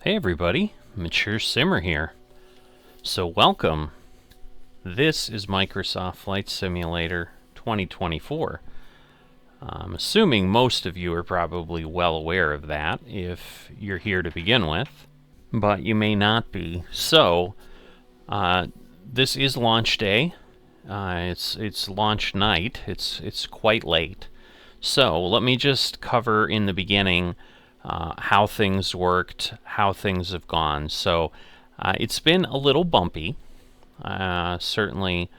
Hey everybody, Mature Simmer here. So welcome. This is Microsoft Flight Simulator 2024. I'm assuming most of you are probably well aware of that if you're here to begin with, but you may not be. So, this is launch day. It's launch night. It's quite late. So let me just cover in the beginning how things worked, how things have gone. So it's been a little bumpy. Certainly,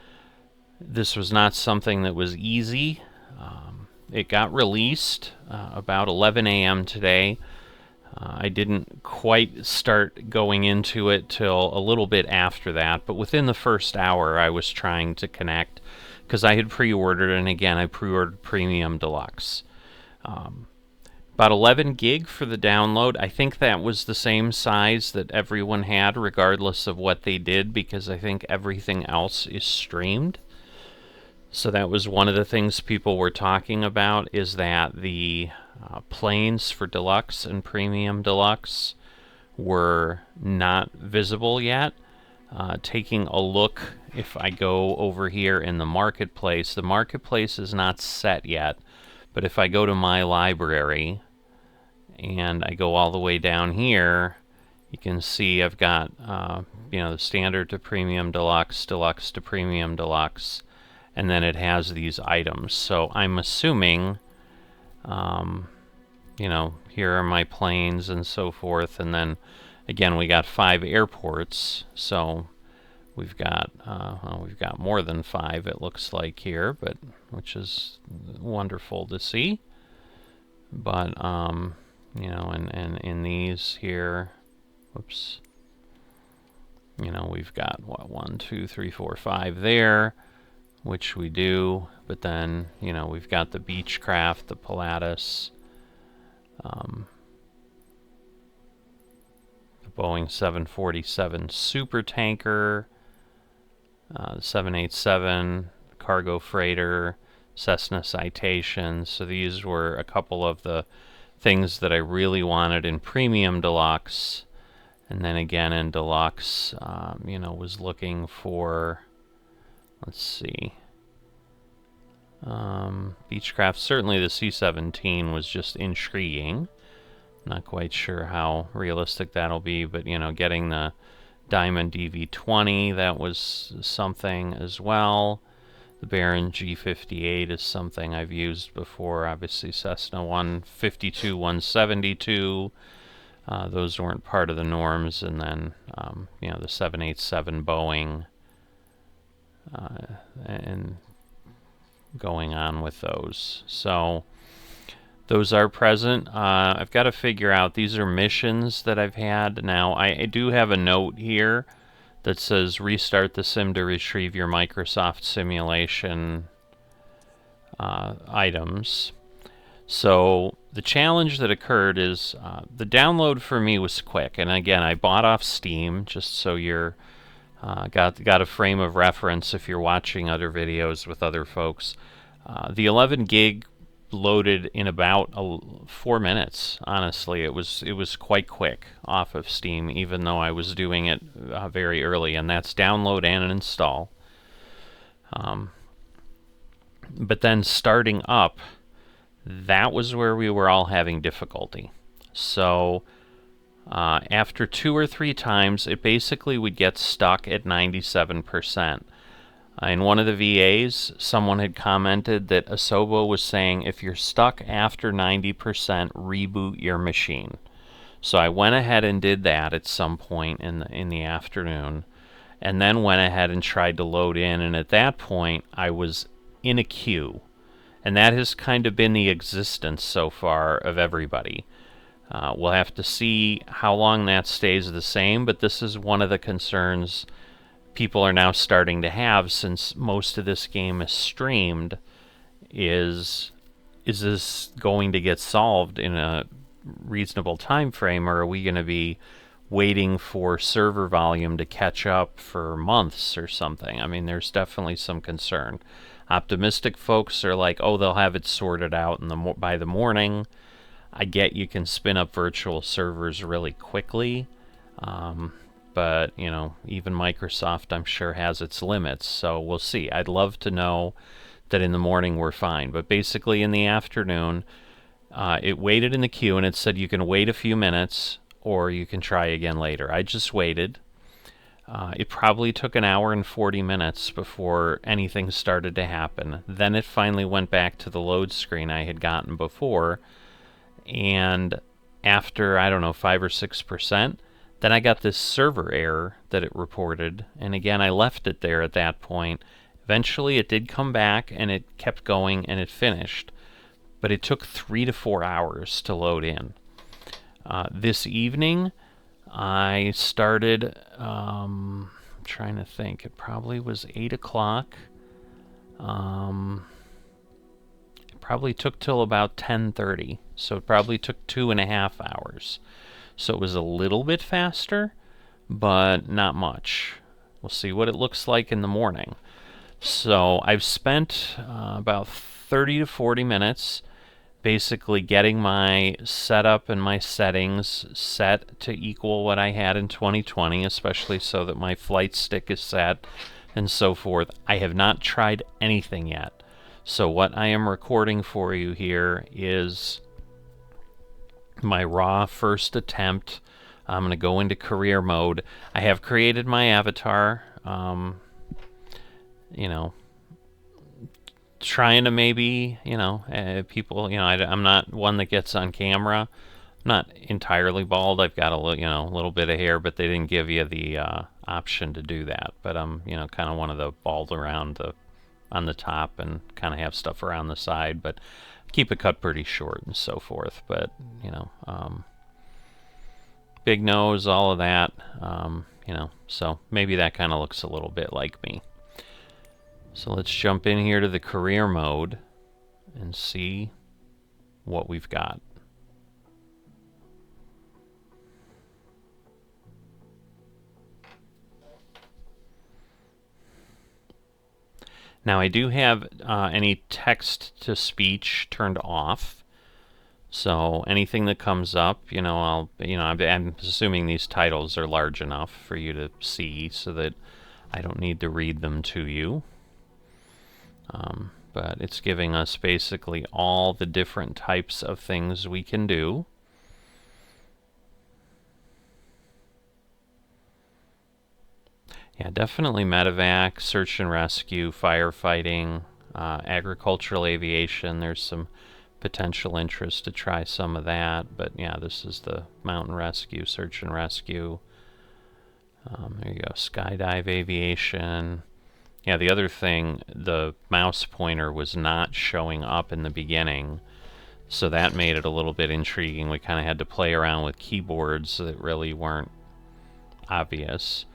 this was not something that was easy. It got released about 11 a.m. today. I didn't quite start going into it till a little bit after that, but within the first hour I was trying to connect because I had pre-ordered, and again I pre-ordered Premium Deluxe. About 11 gig for the download. I think that was the same size that everyone had regardless of what they did, because I think everything else is streamed. So that was one of the things people were talking about, is that the planes for Deluxe and Premium Deluxe were not visible yet. Taking a look, if I go over here in the marketplace is not set yet, but if I go to my library and I go all the way down here, you can see I've got the standard to Premium Deluxe, Deluxe to Premium Deluxe, and then it has these items. So I'm assuming, here are my planes and so forth, and then again we got 5 airports, so we've got more than 5 it looks like here, but which is wonderful to see. But and in these here, whoops, we've got what, 1, 2, 3, 4, 5 there, which we do. But then we've got the Beechcraft, the Pilatus, the Boeing 747 Super Tanker, 787 cargo freighter, Cessna Citation. So these were a couple of the things that I really wanted in Premium Deluxe. And then again in Deluxe, was looking for, let's see, Beechcraft. Certainly the C-17 was just intriguing. Not quite sure how realistic that'll be, but getting the Diamond DV-20, that was something as well. The Baron G-58 is something I've used before. Obviously Cessna 152, 172, those weren't part of the norms. And then the 787 Boeing, and going on with those. So those are present. I've got to figure out, these are missions that I've had. Now I do have a note here that says restart the sim to retrieve your Microsoft simulation items. So the challenge that occurred is the download for me was quick, and again I bought off Steam just so you're got a frame of reference if you're watching other videos with other folks. The 11 gig loaded in about 4 minutes. Honestly, it was quite quick off of Steam, even though I was doing it very early, and that's download and install. But then starting up, that was where we were all having difficulty. So after 2 or 3 times, it basically would get stuck at 97%. In one of the VAs, someone had commented that Asobo was saying, if you're stuck after 90%, reboot your machine. So I went ahead and did that at some point in the afternoon, and then went ahead and tried to load in, and at that point I was in a queue. And that has kind of been the existence so far of everybody. We'll have to see how long that stays the same, but this is one of the concerns people are now starting to have, since most of this game is streamed. Is this going to get solved in a reasonable time frame, or are we going to be waiting for server volume to catch up for months or something? I mean, there's definitely some concern. Optimistic folks are like, oh, they'll have it sorted out by the morning. I get you can spin up virtual servers really quickly, but, you know, even Microsoft, I'm sure, has its limits, so we'll see. I'd love to know that in the morning we're fine, but basically in the afternoon, it waited in the queue, and it said you can wait a few minutes, or you can try again later. I just waited. It probably took an hour and 40 minutes before anything started to happen. Then it finally went back to the load screen I had gotten before, and after, I don't know, 5 or 6%, then I got this server error that it reported, and again, I left it there at that point. Eventually, it did come back, and it kept going, and it finished. But it took 3 to 4 hours to load in. This evening, I started, I'm trying to think, it probably was 8 o'clock. It probably took till about 10:30, so it probably took 2.5 hours. So it was a little bit faster, but not much. We'll see what it looks like in the morning. So I've spent about 30 to 40 minutes basically getting my setup and my settings set to equal what I had in 2020, especially so that my flight stick is set and so forth. I have not tried anything yet. So what I am recording for you here is my raw first attempt. I'm going to go into career mode. I have created my avatar. You know, trying to maybe, you know, people, you know, I'm not one that gets on camera. I'm not entirely bald. I've got a little, you know, a little bit of hair, but they didn't give you the option to do that. But I'm, you know, kind of one of the bald around the on the top and kind of have stuff around the side, but keep it cut pretty short and so forth. But, you know, big nose, all of that, you know, so maybe that kind of looks a little bit like me. So let's jump in here to the career mode and see what we've got. Now I do have any text-to-speech turned off. So anything that comes up, you know, I'm assuming these titles are large enough for you to see so that I don't need to read them to you. But it's giving us basically all the different types of things we can do. Yeah, definitely medevac, search and rescue, firefighting, agricultural aviation. There's some potential interest to try some of that, but yeah, this is the mountain rescue, search and rescue. There you go, skydive aviation. Yeah, the other thing, the mouse pointer was not showing up in the beginning, so that made it a little bit intriguing. We kind of had to play around with keyboards that really weren't obvious.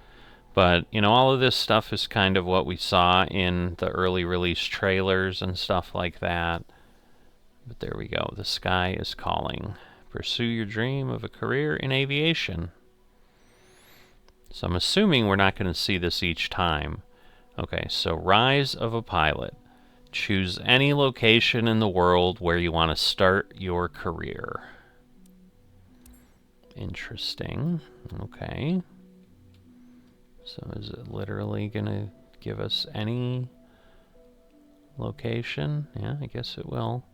But, you know, all of this stuff is kind of what we saw in the early release trailers and stuff like that. But there we go. The sky is calling. Pursue your dream of a career in aviation. So I'm assuming we're not going to see this each time. Okay, so Rise of a Pilot. Choose any location in the world where you want to start your career. Interesting. Okay. So is it literally going to give us any location? Yeah, I guess it will.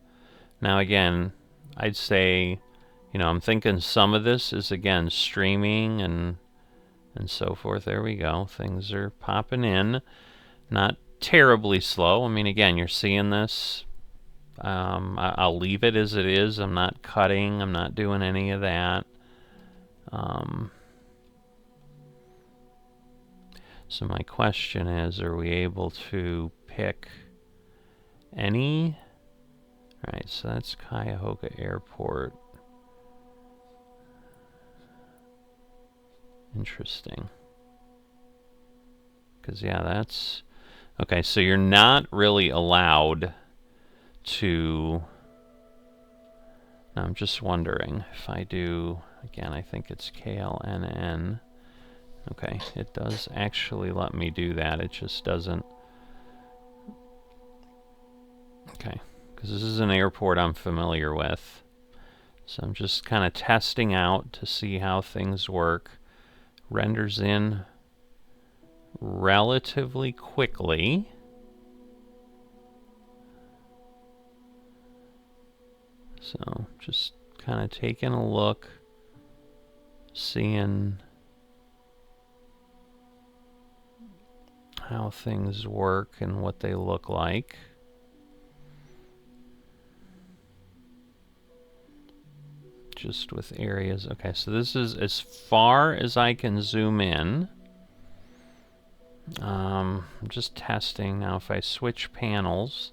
Now again, I'd say, you know, I'm thinking some of this is, again, streaming and so forth. There we go. Things are popping in. Not terribly slow. I mean, again, you're seeing this. I'll leave it as it is. I'm not cutting. I'm not doing any of that. So my question is, are we able to pick any? Alright, so that's Cuyahoga Airport. Interesting. Because, yeah, that's... Okay, so you're not really allowed to... Now, I'm just wondering if I do... Again, I think it's KLNN. Okay, it does actually let me do that. It just doesn't... Okay, because this is an airport I'm familiar with. So I'm just kind of testing out to see how things work. Renders in relatively quickly. So just kind of taking a look, seeing how things work and what they look like. Just with areas. Okay, so this is as far as I can zoom in. I'm just testing now. If I switch panels,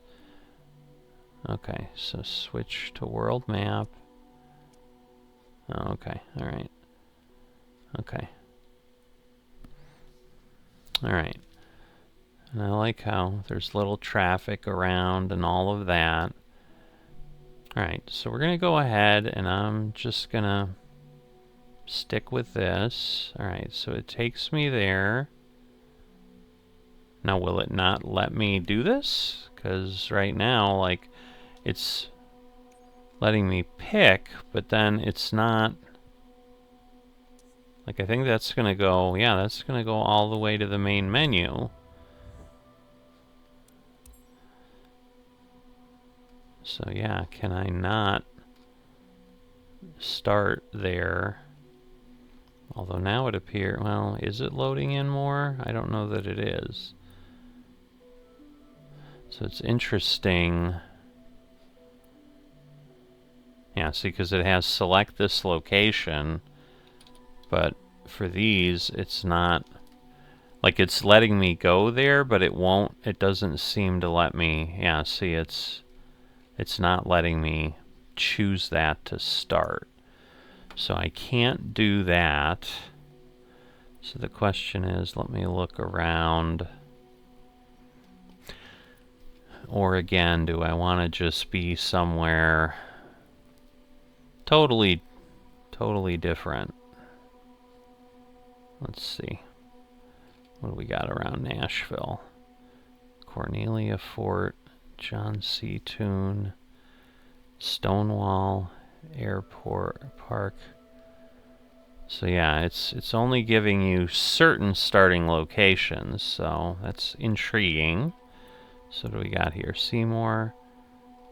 okay, so switch to world map. Oh, okay, all right. Okay. All right. And I like how there's little traffic around and all of that. Alright, so we're going to go ahead and I'm just going to stick with this. Alright, so it takes me there. Now, will it not let me do this? Because right now, like, it's letting me pick, but then it's not. Like, I think that's going to go, yeah, that's going to go all the way to the main menu. So yeah, can I not start there? Although now it appears, well, is it loading in more? I don't know that it is. So it's interesting. Yeah, see, because it has select this location, but for these, it's not, like it's letting me go there, but it won't, it doesn't seem to let me, yeah, see, it's not letting me choose that to start. So I can't do that. So the question is, let me look around. Or again, do I want to just be somewhere totally different? Let's see. What do we got around Nashville? Cornelia Fort, John C. Toon, Stonewall Airport Park. So yeah, it's only giving you certain starting locations, so that's intriguing. So what do we got here? Seymour.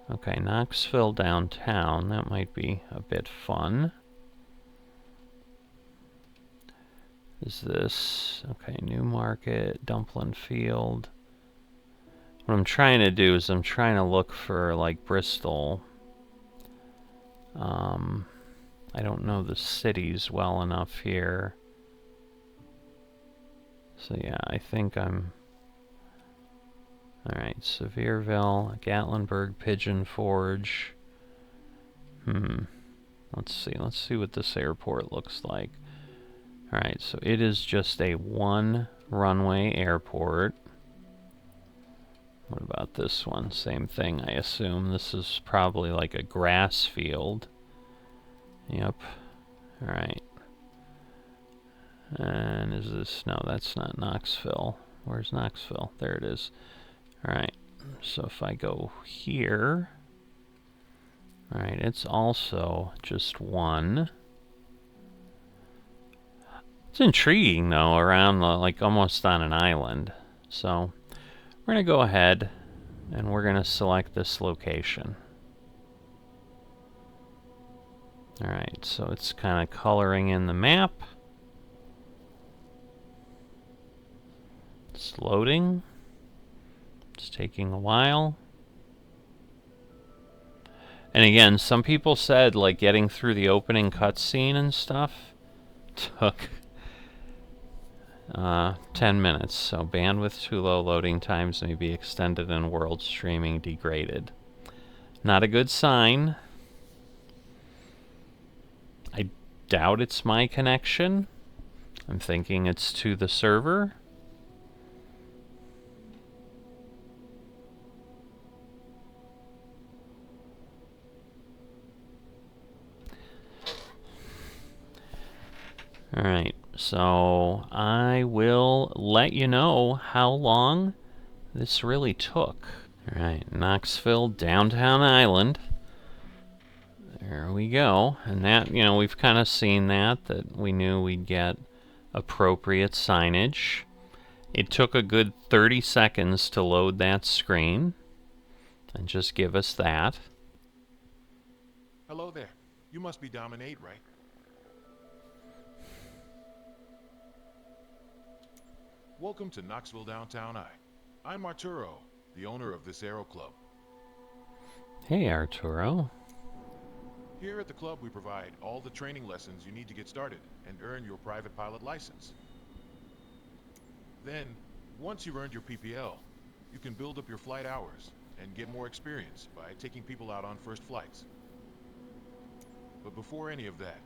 Okay, Knoxville downtown. That might be a bit fun. Is this okay? Newmarket, Dumplin Field. What I'm trying to do is I'm trying to look for like Bristol. I don't know the cities well enough here. So yeah, I think I'm... Alright, Sevierville, Gatlinburg, Pigeon Forge. Let's see what this airport looks like. Alright, so it is just a one runway airport. What about this one? Same thing, I assume. This is probably like a grass field. Yep. Alright. And is this... No, that's not Knoxville. Where's Knoxville? There it is. Alright. So if I go here... Alright, it's also just one. It's intriguing, though, around like almost on an island. So we're going to go ahead and we're going to select this location. Alright, so it's kind of coloring in the map. It's loading. It's taking a while. And again, some people said like getting through the opening cutscene and stuff took 10 minutes. So bandwidth too low, loading times may be extended, and world streaming degraded. Not a good sign. I doubt it's my connection. I'm thinking it's to the server. Alright, so I will let you know how long this really took. Alright, Knoxville, downtown island. There we go. And that, you know, we've kind of seen that we knew we'd get appropriate signage. It took a good 30 seconds to load that screen and just give us that. Hello there. You must be Dominate, right? Welcome to Knoxville Downtown I. I'm Arturo, the owner of this Aero Club. Hey, Arturo. Here at the club, we provide all the training lessons you need to get started and earn your private pilot license. Then, once you've earned your PPL, you can build up your flight hours and get more experience by taking people out on first flights. But before any of that,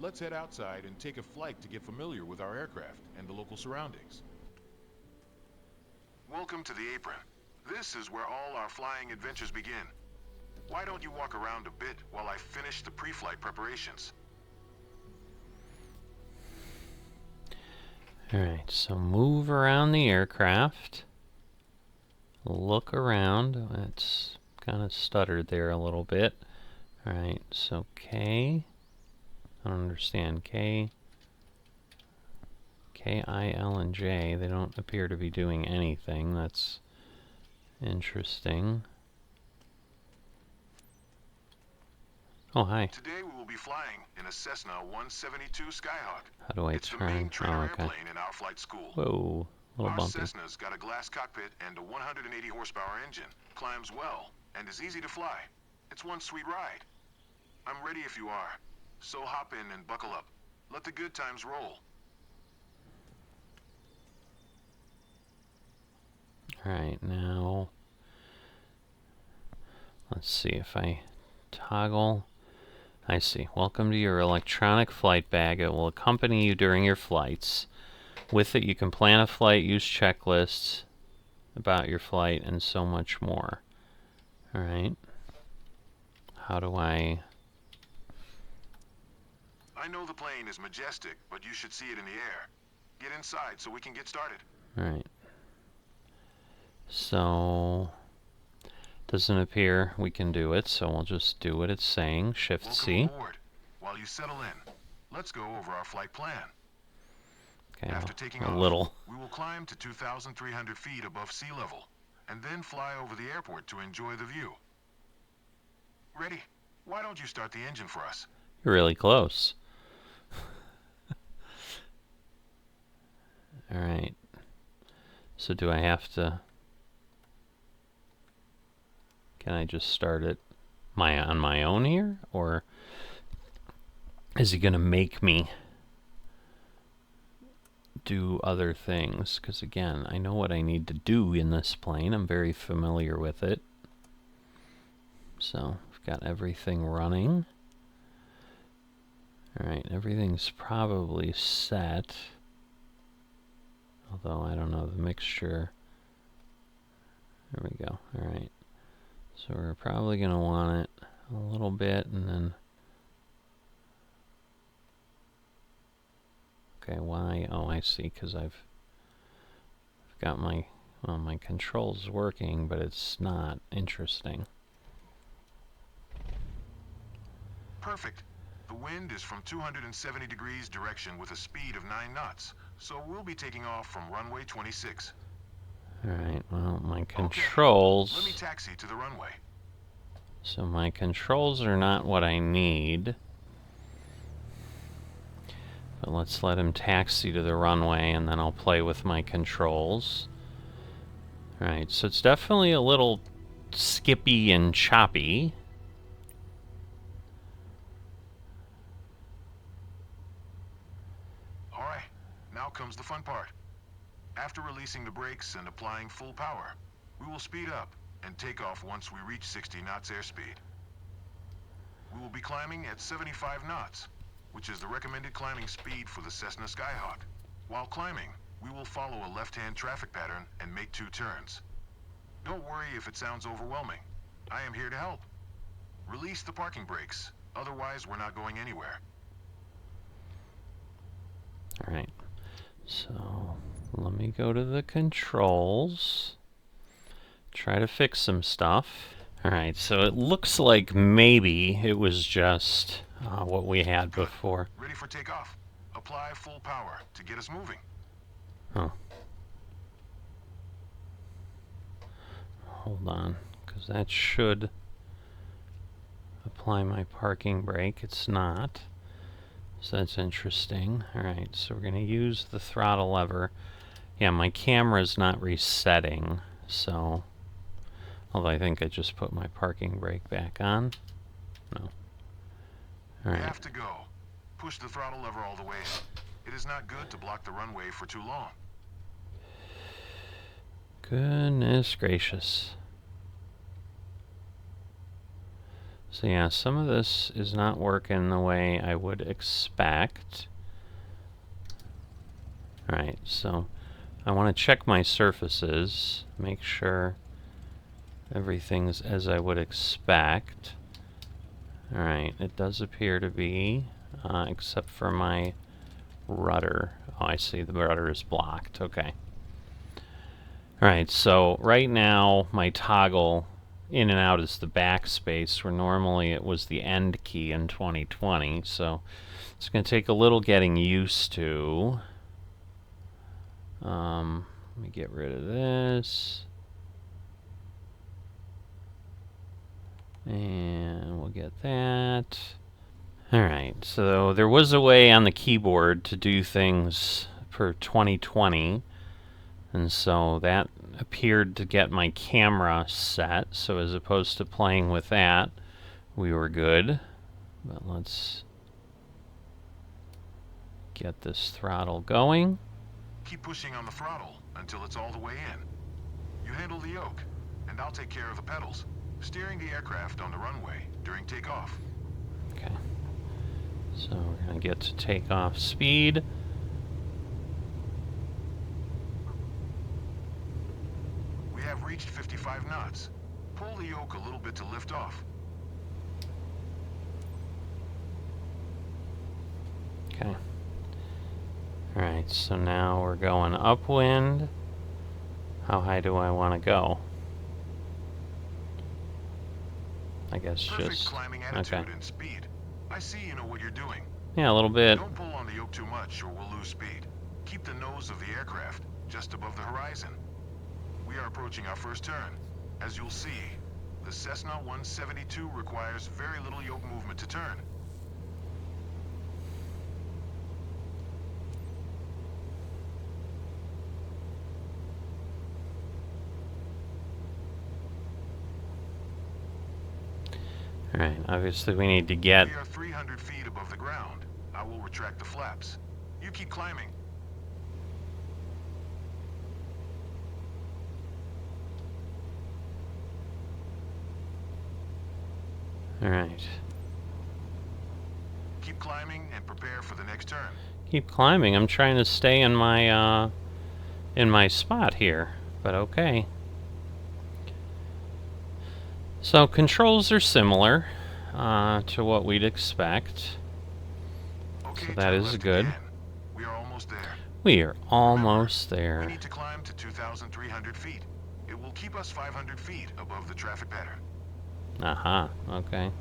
let's head outside and take a flight to get familiar with our aircraft and the local surroundings. Welcome to the apron. This is where all our flying adventures begin. Why don't you walk around a bit while I finish the pre-flight preparations? Alright, so move around the aircraft. Look around. It's kind of stuttered there a little bit. Alright, so K. I don't understand. K, I, L, and J. They don't appear to be doing anything. That's interesting. Oh, hi. Today we will be flying in a Cessna 172 Skyhawk. How do I it's turn? The main trainer okay. airplane in our flight school. Whoa, a little our bumpy. Cessna's got a glass cockpit and a 180 horsepower engine. Climbs well and is easy to fly. It's one sweet ride. I'm ready if you are. So hop in and buckle up. Let the good times roll. Alright, now let's see if I toggle. I see. Welcome to your electronic flight bag. It will accompany you during your flights. With it, you can plan a flight, use checklists about your flight, and so much more. Alright. How do I know the plane is majestic, but you should see it in the air. Get inside so we can get started. Alright. So doesn't appear we can do it, so we'll just do what it's saying. Shift C. While you settle in, let's go over our flight plan. Okay, After taking a off, little. We will climb to 2,300 feet above sea level, and then fly over the airport to enjoy the view. Ready? Why don't you start the engine for us? You're really close. Alright. So do I have to... Can I just start it on my own here? Or is he going to make me do other things? Because again, I know what I need to do in this plane. I'm very familiar with it. So I've got everything running. Alright, everything's probably set. Although I don't know the mixture. There we go. Alright. So we're probably going to want it a little bit and then... Okay, why? Oh, I see, because I've got my... Well, my controls working, but it's not interesting. Perfect. The wind is from 270 degrees direction with a speed of 9 knots, so we'll be taking off from runway 26. Alright, well, my controls... Okay. Let me taxi to the runway. So my controls are not what I need. But let's let him taxi to the runway, and then I'll play with my controls. Alright, so it's definitely a little skippy and choppy. Alright, now comes the fun part. After releasing the brakes and applying full power, we will speed up and take off once we reach 60 knots airspeed. We will be climbing at 75 knots, which is the recommended climbing speed for the Cessna Skyhawk. While climbing, we will follow a left-hand traffic pattern and make 2 turns. Don't worry if it sounds overwhelming. I am here to help. Release the parking brakes, otherwise we're not going anywhere. Alright, so let me go to the controls. Try to fix some stuff. Alright, so it looks like maybe it was just what we had Good. before. Ready for takeoff. Apply full power to get us moving. Oh. Hold on, because that should apply my parking brake. It's not. So that's interesting. Alright, so we're going to use the throttle lever. Yeah, my camera's not resetting, so... Although I think I just put my parking brake back on. No. We Alright. have to go. Push the throttle lever all the way. It is not good to block the runway for too long. Goodness gracious. So yeah, some of this is not working the way I would expect. Alright, so I want to check my surfaces, make sure everything's as I would expect. Alright, it does appear to be, except for my rudder. Oh, I see, the rudder is blocked. Okay. Alright, so right now my toggle in and out is the backspace, where normally it was the end key in 2020, so it's going to take a little getting used to. Let me get rid of this. And we'll get that. Alright, so there was a way on the keyboard to do things for 2020, and so that appeared to get my camera set, so as opposed to playing with that, we were good. But let's get this throttle going. Keep pushing on the throttle until it's all the way in. You handle the yoke, and I'll take care of the pedals, steering the aircraft on the runway during takeoff. Okay. So we're going to get to takeoff speed. We have reached 55 knots. Pull the yoke a little bit to lift off. Okay. Alright, so now we're going upwind. How high do I want to go? I guess Perfect just... climbing attitude Okay. and speed. I see you know what you're doing. Yeah, a little bit. Don't pull on the yoke too much or we'll lose speed. Keep the nose of the aircraft just above the horizon. We are approaching our first turn. As you'll see, the Cessna 172 requires very little yoke movement to turn. Alright, obviously we need to get... We are 300 feet above the ground. I will retract the flaps. You keep climbing. Alright. Keep climbing and prepare for the next turn. Keep climbing. I'm trying to stay in my spot here, but okay. So controls are similar to what we'd expect. Okay, So that turn is left good. again. We are almost there. We are almost We there. need to climb to 2,300 feet. It will keep us 500 feet above the traffic pattern. Aha, okay.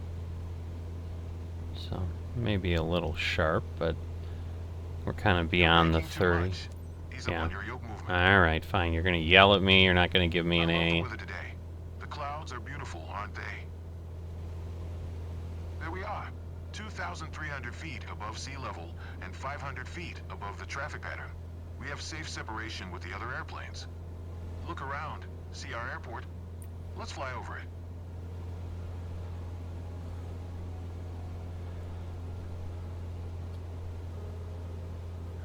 So maybe a little sharp, but we're kind of beyond the Braking too 30. much. Ease Yeah. up on your yoke movement. Alright, fine. You're going to yell at me. You're not going to give me an I love the A. weather today. The clouds are beautiful, aren't they? There we are. 2,300 feet above sea level and 500 feet above the traffic pattern. We have safe separation with the other airplanes. Look around. See our airport? Let's fly over it.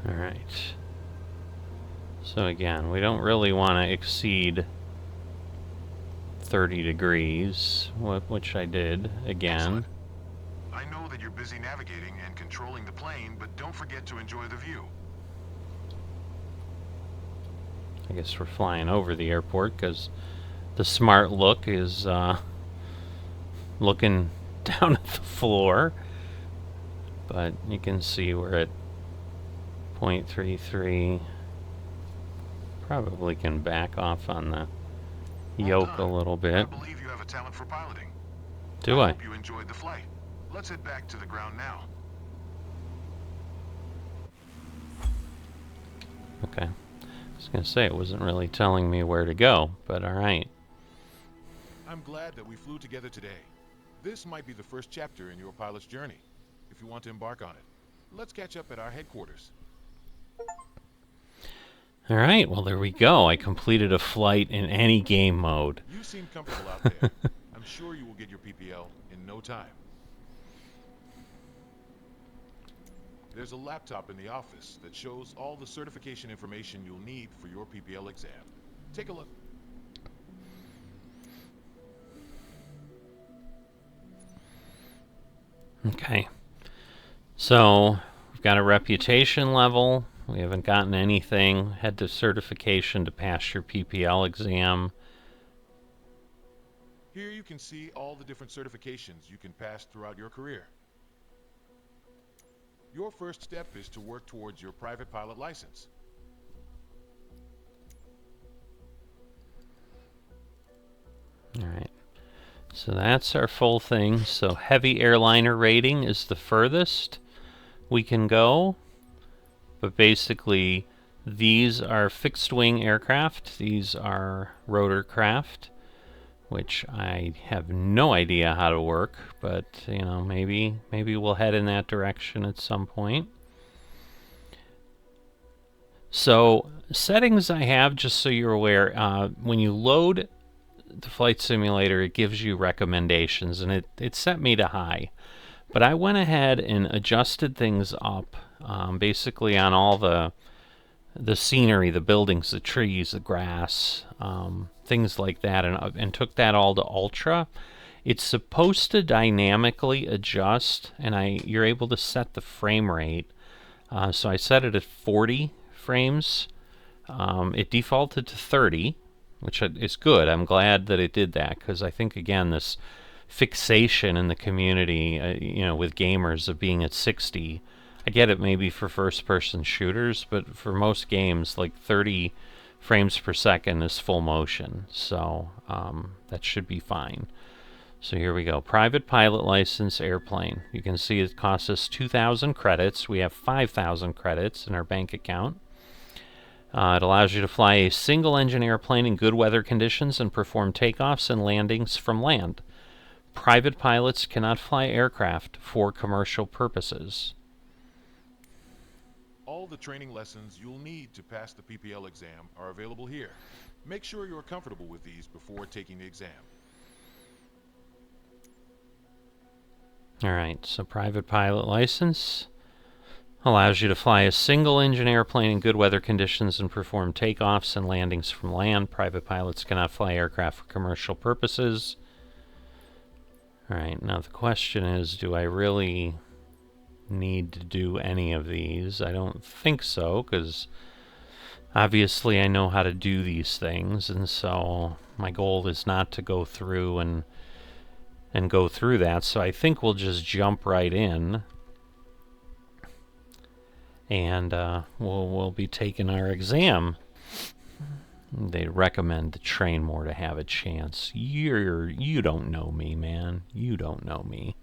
Alright. So again, we don't really want to exceed 30 degrees, which I did again. Excellent. I know that you're busy navigating and controlling the plane, but don't forget to enjoy the view. I guess we're flying over the airport because the smart look is looking down at the floor. But you can see we're at 0.33. Probably can back off on the Well yoke a done. little I bit. believe you have a talent for piloting. Do I? Hope you enjoyed the flight. Let's head back to the ground now. Okay. I was going to say it wasn't really telling me where to go, but alright. I'm glad that we flew together today. This might be the first chapter in your pilot's journey. If you want to embark on it, let's catch up at our headquarters. Alright, well there we go. I completed a flight in any game mode. You seem comfortable out there. I'm sure you will get your PPL in no time. There's a laptop in the office that shows all the certification information you'll need for your PPL exam. Take a look. Okay. So, we've got a reputation level. We haven't gotten anything. Head to certification to pass your PPL exam. Here you can see all the different certifications you can pass throughout your career. Your first step is to work towards your private pilot license. Alright. So that's our full thing. So heavy airliner rating is the furthest we can go. But basically, these are fixed wing aircraft. These are rotorcraft, which I have no idea how to work, but you know, maybe we'll head in that direction at some point. So settings I have, just so you're aware, when you load the flight simulator, it gives you recommendations, and it set me to high. But I went ahead and adjusted things up, basically on all the scenery, the buildings, the trees, the grass, things like that, and took that all to ultra. It's supposed to dynamically adjust, and you're able to set the frame rate. So I set it at 40 frames. It defaulted to 30, which is good. I'm glad that it did that, because I think, again, this fixation in the community, with gamers of being at 60, I get it maybe for first-person shooters, but for most games, like 30 frames per second is full motion, so that should be fine. So here we go. Private pilot license airplane. You can see it costs us 2,000 credits. We have 5,000 credits in our bank account. It allows you to fly a single-engine airplane in good weather conditions and perform takeoffs and landings from land. Private pilots cannot fly aircraft for commercial purposes. All the training lessons you'll need to pass the PPL exam are available here. Make sure you're comfortable with these before taking the exam. Alright, so private pilot license allows you to fly a single-engine airplane in good weather conditions and perform takeoffs and landings from land. Private pilots cannot fly aircraft for commercial purposes. Alright, now the question is, do I really need to do any of these? I don't think so, because obviously I know how to do these things, and so my goal is not to go through and go through that, so I think we'll just jump right in, and we'll be taking our exam. They recommend to train more to have a chance. You don't know me, man. You don't know me.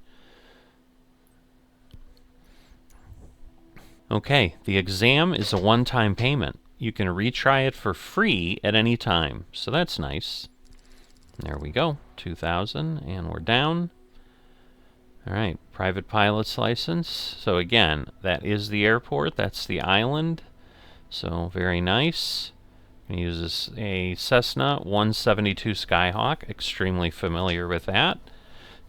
Okay, the exam is a one-time payment. You can retry it for free at any time, so that's nice. There we go, 2,000, and we're down. Alright, private pilot's license. So again, that is the airport, that's the island. So very nice. I'm going to use a Cessna 172 Skyhawk, extremely familiar with that.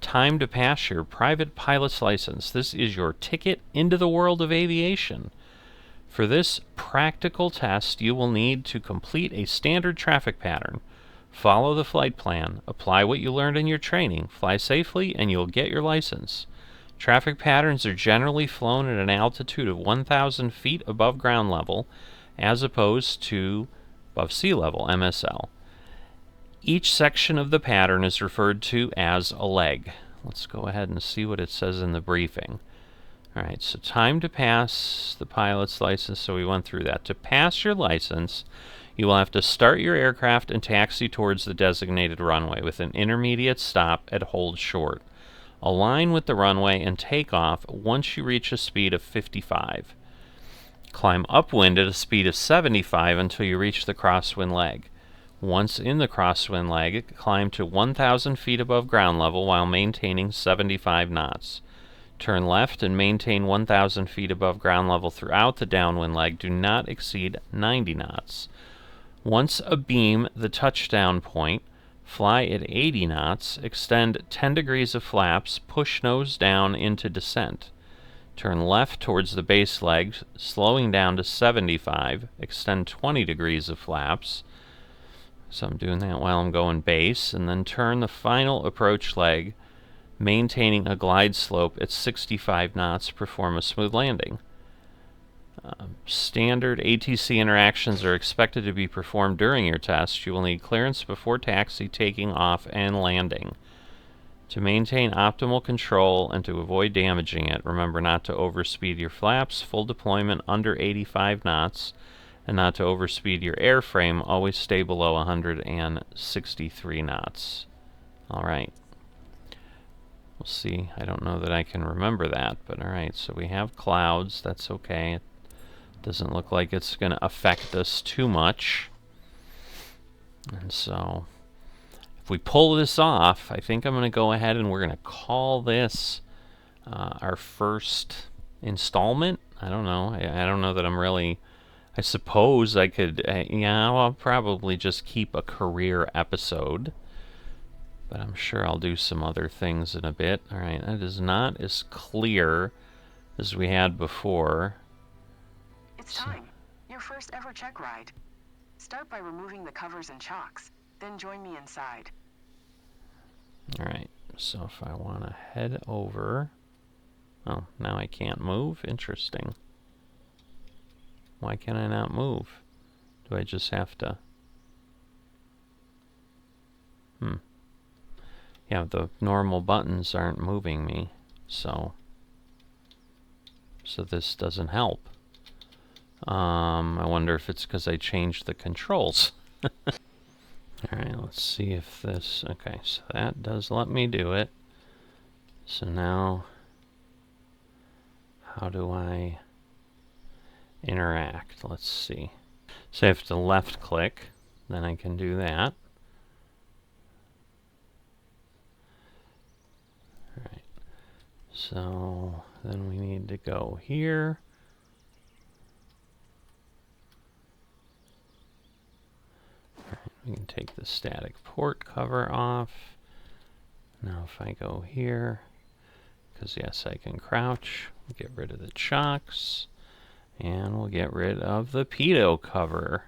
Time to pass your private pilot's license. This is your ticket into the world of aviation. For this practical test, you will need to complete a standard traffic pattern. Follow the flight plan, apply what you learned in your training, fly safely, and you'll get your license. Traffic patterns are generally flown at an altitude of 1,000 feet above ground level, as opposed to above sea level, MSL. Each section of the pattern is referred to as a leg. Let's go ahead and see what it says in the briefing. Alright, so time to pass the pilot's license, so we went through that. To pass your license, You will have to start your aircraft and taxi towards the designated runway with an intermediate stop at hold short. Align with the runway and take off once you reach a speed of 55. Climb upwind at a speed of 75 until you reach the crosswind leg. Once in the crosswind leg, climb to 1,000 feet above ground level while maintaining 75 knots. Turn left and maintain 1,000 feet above ground level throughout the downwind leg. Do not exceed 90 knots. Once abeam the touchdown point, fly at 80 knots, extend 10 degrees of flaps, push nose down into descent. Turn left towards the base leg, slowing down to 75, extend 20 degrees of flaps. So I'm doing that while I'm going base, and then turn the final approach leg, maintaining a glide slope at 65 knots, perform a smooth landing. Standard ATC interactions are expected to be performed during your test. You will need clearance before taxi, taking off, and landing. To maintain optimal control and to avoid damaging it, remember not to overspeed your flaps, full deployment under 85 knots, and not to overspeed your airframe. Always stay below 163 knots. Alright. We'll see. I don't know that I can remember that, but alright, so we have clouds. That's okay. It doesn't look like it's going to affect us too much. And so, if we pull this off, I think I'm going to go ahead and we're going to call this our first installment. I don't know. I don't know that I'm really... I suppose I could... yeah, I'll probably just keep a career episode. But I'm sure I'll do some other things in a bit. Alright, that is not as clear as we had before. It's time. Your first ever check ride. Start by removing the covers and chocks. Then join me inside. Alright, so if I want to head over... Oh, now I can't move? Interesting. Why can I not move? Do I just have to... Yeah, the normal buttons aren't moving me, so this doesn't help. I wonder if it's because I changed the controls. Alright, let's see if this... Okay, so that does let me do it. So now, how do I interact? Let's see. So I have to left click, then I can do that. Alright, so then we need to go here. We can take the static port cover off. Now if I go here, because yes, I can crouch, we'll get rid of the chocks, and we'll get rid of the pitot cover.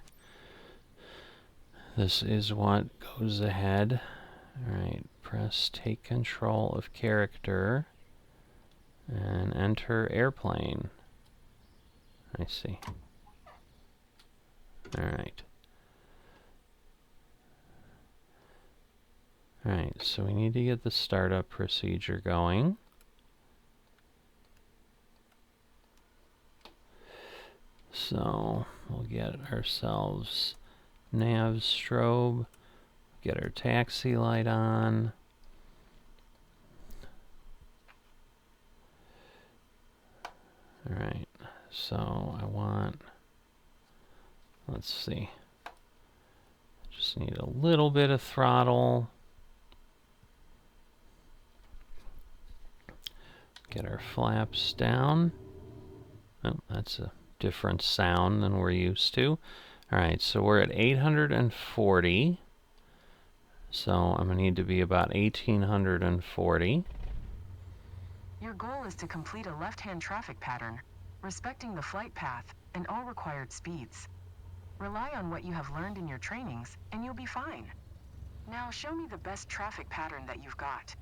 This is what goes ahead. Alright, press take control of character, and enter airplane. I see. Alright. Alright, so we need to get the startup procedure going. So, we'll get ourselves nav strobe, get our taxi light on. Alright, so I want, let's see, just need a little bit of throttle. Get our flaps down. Oh, that's a different sound than we're used to. Alright, so we're at 840. So I'm going to need to be about 1840. Your goal is to complete a left-hand traffic pattern, respecting the flight path and all required speeds. Rely on what you have learned in your trainings, and you'll be fine. Now show me the best traffic pattern that you've got.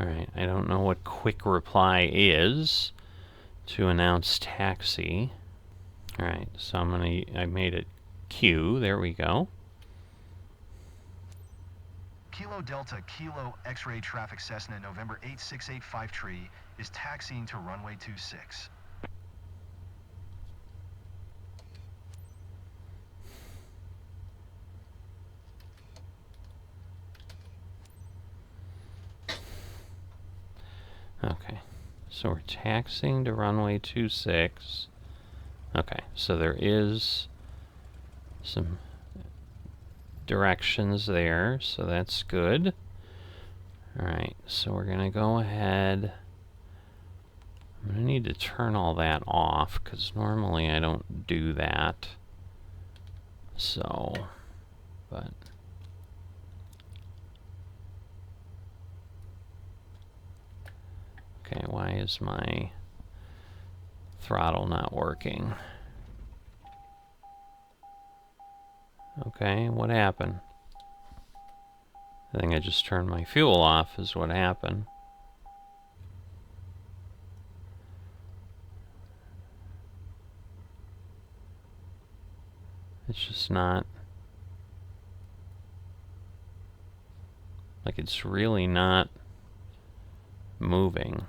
Alright, I don't know what quick reply is to announce taxi. Alright, so I made it Q, there we go. Kilo Delta Kilo X-ray traffic Cessna November 8685 is taxiing to runway 26. Okay, so we're taxiing to runway 26. Okay, so there is some directions there, so that's good. Alright, so we're going to go ahead. I'm going to need to turn all that off, because normally I don't do that. So, but... Okay, why is my throttle not working? Okay, what happened? I think I just turned my fuel off is what happened. It's just not... Like, it's really not moving.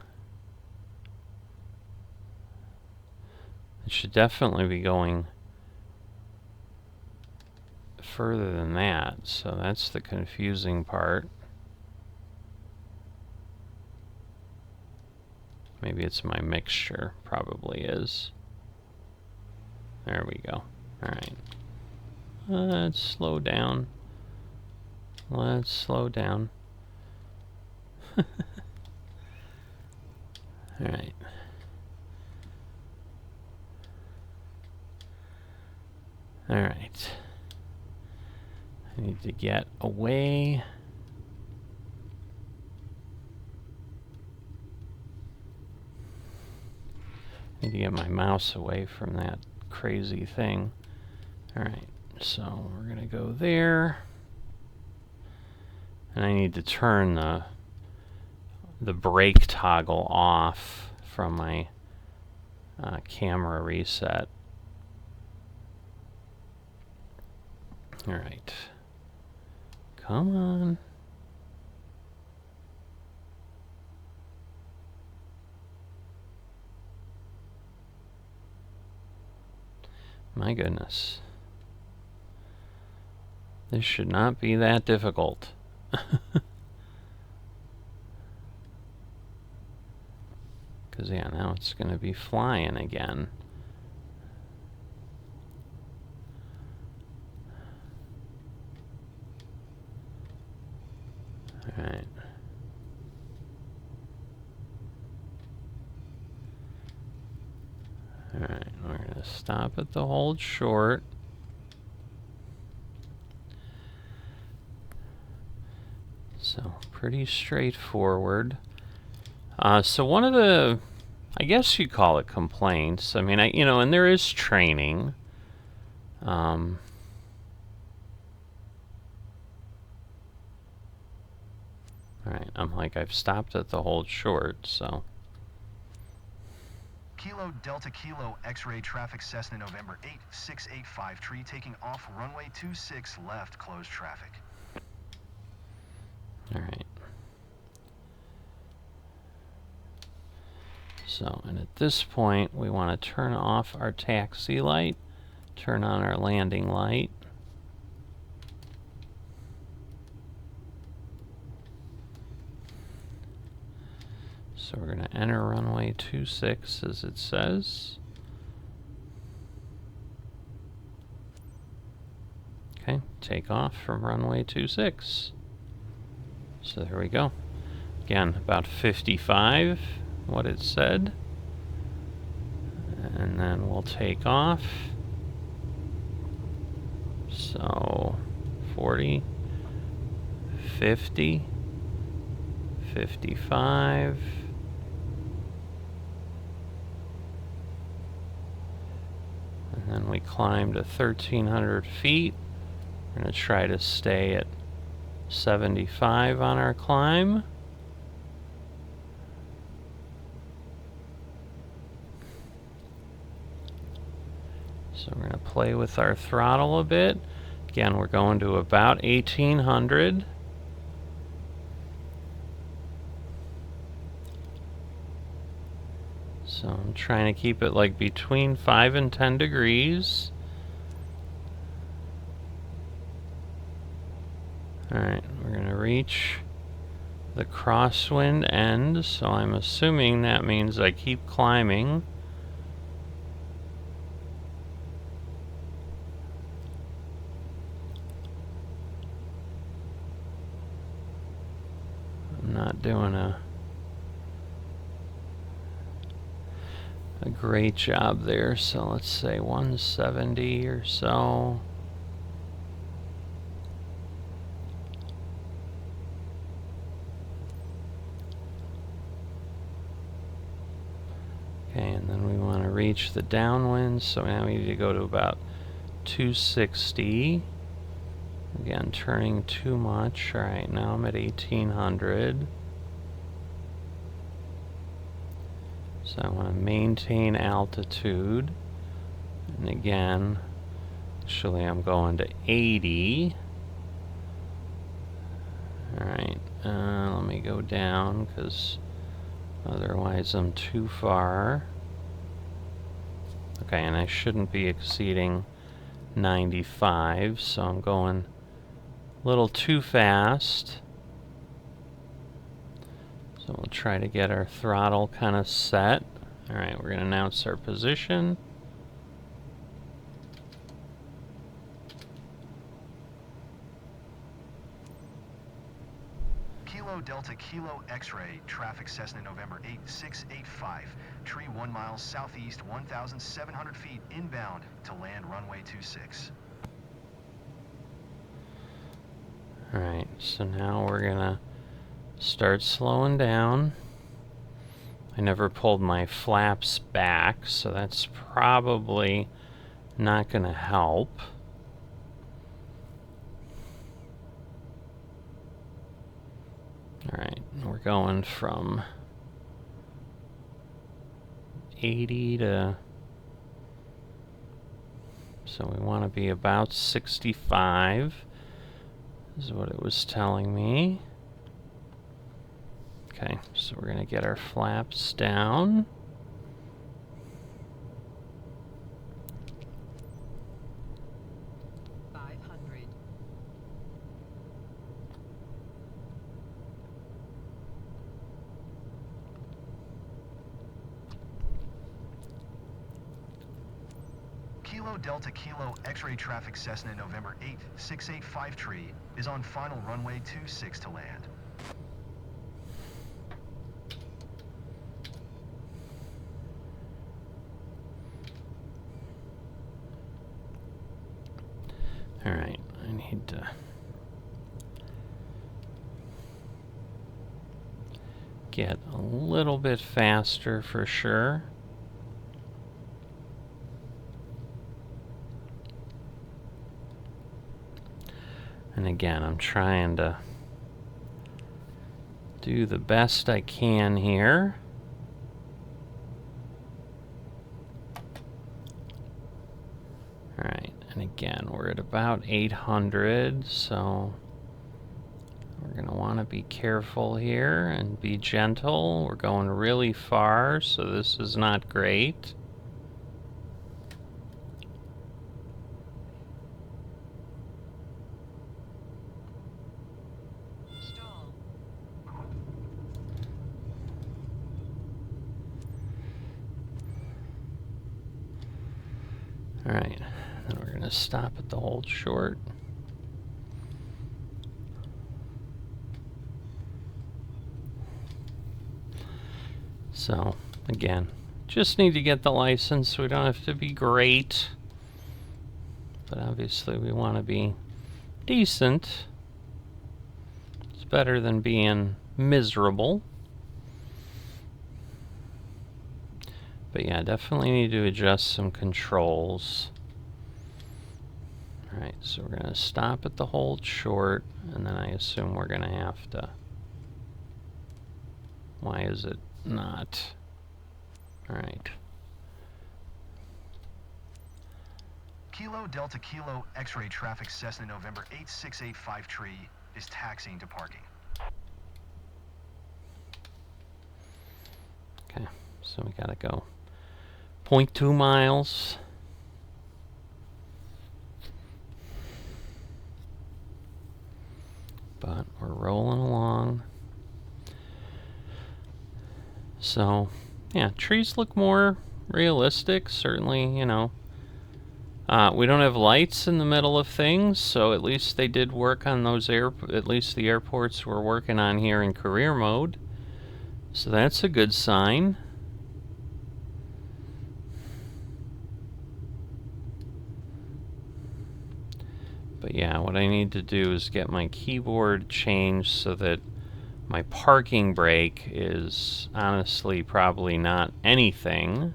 It should definitely be going further than that, so that's the confusing part. Maybe it's my mixture, probably is. There we go. Alright. Let's slow down. Let's slow down. Alright. Alright. I need to get away. I need to get my mouse away from that crazy thing. Alright, so we're gonna go there. And I need to turn the brake toggle off from my camera reset. Alright. Come on. My goodness. This should not be that difficult. Because, yeah, now it's going to be flying again. Alright. Alright, we're going to stop at the hold short. So, pretty straightforward. So one of the, I guess you'd call it complaints. I mean, you know, and there is training. Alright, I'm like, I've stopped at the hold short, so. Kilo Delta Kilo X-ray traffic Cessna November 8685 taking off runway 26 left, closed traffic. Alright. So, and at this point, we want to turn off our taxi light, turn on our landing light. So we're going to enter runway 26 as it says. Okay, take off from runway 26. So there we go. Again, about 55, what it said. And then we'll take off. So 40, 50, 55. And then we climb to 1,300 feet. We're going to try to stay at 75 on our climb. So we're going to play with our throttle a bit. Again, we're going to about 1,800. So I'm trying to keep it like between 5 and 10 degrees. Alright, we're going to reach the crosswind end, so I'm assuming that means I keep climbing. I'm not doing a great job there, so let's say 170 or so. Okay, and then we want to reach the downwind, so now we need to go to about 260. Again, turning too much. Alright, now I'm at 1800. So I want to maintain altitude. And again, actually I'm going to 80. Alright, let me go down because otherwise I'm too far. Okay, and I shouldn't be exceeding 95, so I'm going a little too fast. So we'll try to get our throttle kind of set. Alright, we're going to announce our position. Kilo Delta Kilo X-ray, traffic Cessna November 8685, tree 1 mile southeast 1,700 feet inbound to land runway 26. Alright, so now we're going to start slowing down. I never pulled my flaps back, so that's probably not going to help. Alright, we're going from 80 to... So we want to be about 65, is what it was telling me. Okay, so we're going to get our flaps down. Kilo Delta Kilo X-ray traffic Cessna November 8685 tree is on final runway 26 to land. Alright, I need to get a little bit faster for sure. And again, I'm trying to do the best I can here. Alright, and again, we're at about 800, so we're going to want to be careful here and be gentle. We're going really far, so this is not great. Alright, then we're going to stop at the hold short. So, again, just need to get the license. We don't have to be great, but obviously we want to be decent. It's better than being miserable. But yeah, definitely need to adjust some controls. Alright, so we're going to stop at the hold short, and then I assume we're going to have to... Why is it not? Alright. Kilo Delta Kilo X-ray traffic Cessna November 8685 tree is taxiing to parking. Okay, So we gotta go 0.2 miles. But we're rolling along. So, yeah, trees look more realistic. Certainly, you know. We don't have lights in the middle of things, so at least they did work on those at least the airports we're working on here in career mode. So that's a good sign. But yeah, what I need to do is get my keyboard changed so that my parking brake is honestly probably not anything,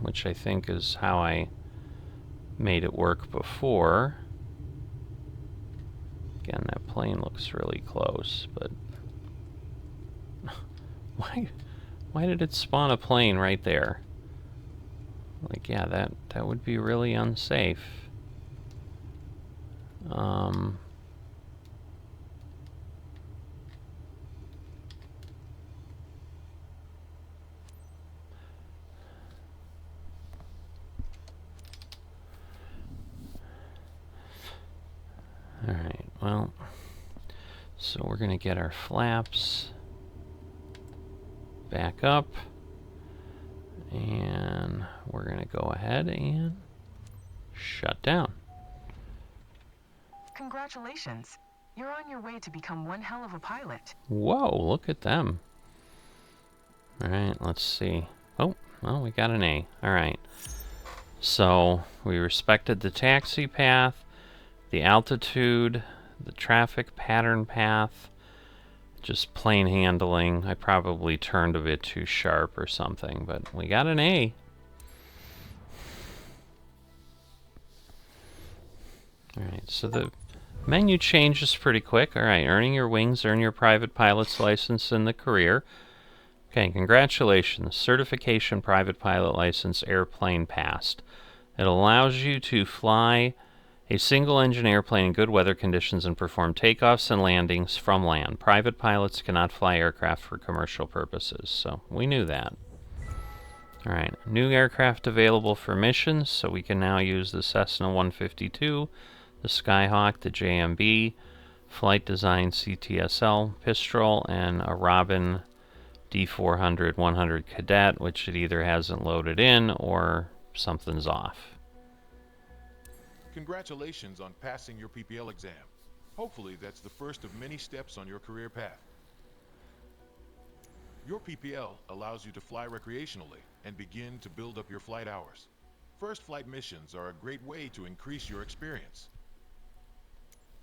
which I think is how I made it work before. Again, that plane looks really close, but why did it spawn a plane right there? Like, yeah, that would be really unsafe. Alright, well, so we're going to get our flaps back up, and we're going to go ahead and shut down. Congratulations. You're on your way to become one hell of a pilot. Whoa, look at them. Alright, let's see. Oh, well, we got an A. Alright. So, we respected the taxi path, the altitude, the traffic pattern path, just plain handling. I probably turned a bit too sharp or something, but we got an A. Alright, so the menu changes pretty quick. Alright, earning your wings, earn your private pilot's license in the career. Okay, congratulations. Certification private pilot license airplane passed. It allows you to fly a single-engine airplane in good weather conditions and perform takeoffs and landings from land. Private pilots cannot fly aircraft for commercial purposes, so we knew that. Alright, new aircraft available for missions, so we can now use the Cessna 152, the Skyhawk, the JMB, Flight Design CTSL, Pistrol, and a Robin D400-100 Cadet, which it either hasn't loaded in or something's off. Congratulations on passing your PPL exam. Hopefully that's the first of many steps on your career path. Your PPL allows you to fly recreationally and begin to build up your flight hours. First flight missions are a great way to increase your experience.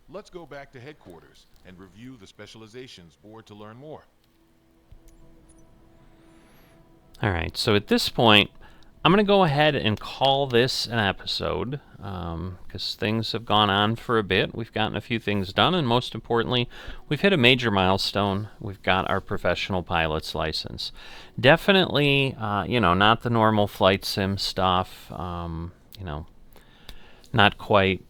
Let's go back to headquarters and review the specializations board to learn more. Alright, so at this point, I'm going to go ahead and call this an episode, because things have gone on for a bit. We've gotten a few things done, and most importantly, we've hit a major milestone. We've got our professional pilot's license. Definitely, not the normal flight sim stuff, not quite,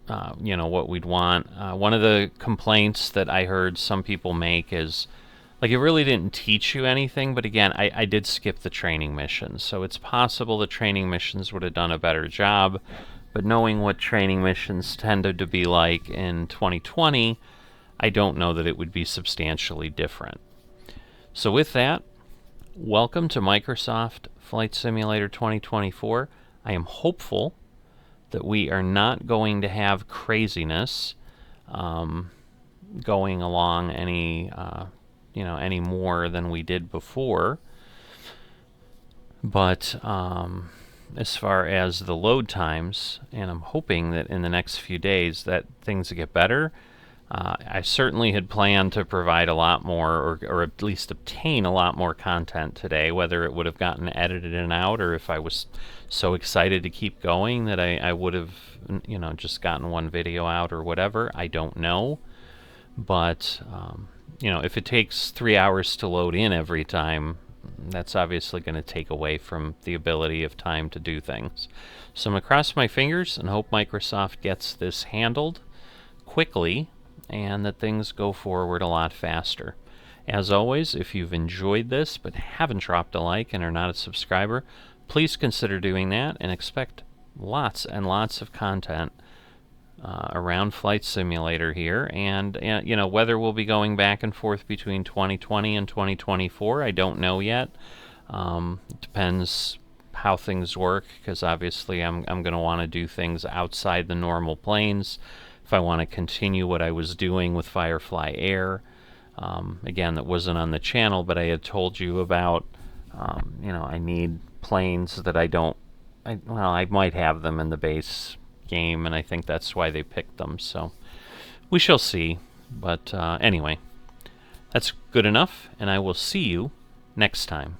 what we'd want. One of the complaints that I heard some people make is, like, it really didn't teach you anything, but again, I did skip the training missions, so it's possible the training missions would have done a better job, but knowing what training missions tended to be like in 2020, I don't know that it would be substantially different. So with that, welcome to Microsoft Flight Simulator 2024. I am hopeful that we are not going to have craziness going along any more than we did before. But as far as the load times, and I'm hoping that in the next few days that things get better. I certainly had planned to provide a lot more, or at least obtain a lot more content today, whether it would have gotten edited in and out, or if I was so excited to keep going that I would have, just gotten one video out or whatever. I don't know. But if it takes 3 hours to load in every time, that's obviously going to take away from the ability of time to do things. So I'm going to cross my fingers and hope Microsoft gets this handled quickly and that things go forward a lot faster. As always, if you've enjoyed this but haven't dropped a like and are not a subscriber, please consider doing that and expect lots and lots of content around Flight Simulator here. And you know, whether we'll be going back and forth between 2020 and 2024, I don't know yet. It depends how things work, because obviously I'm going to want to do things outside the normal planes if I want to continue what I was doing with Firefly Air. Again, that wasn't on the channel, but I had told you about, you know, I need planes that I might have them in the base game, and I think that's why they picked them, so we shall see. But anyway, that's good enough, and I will see you next time.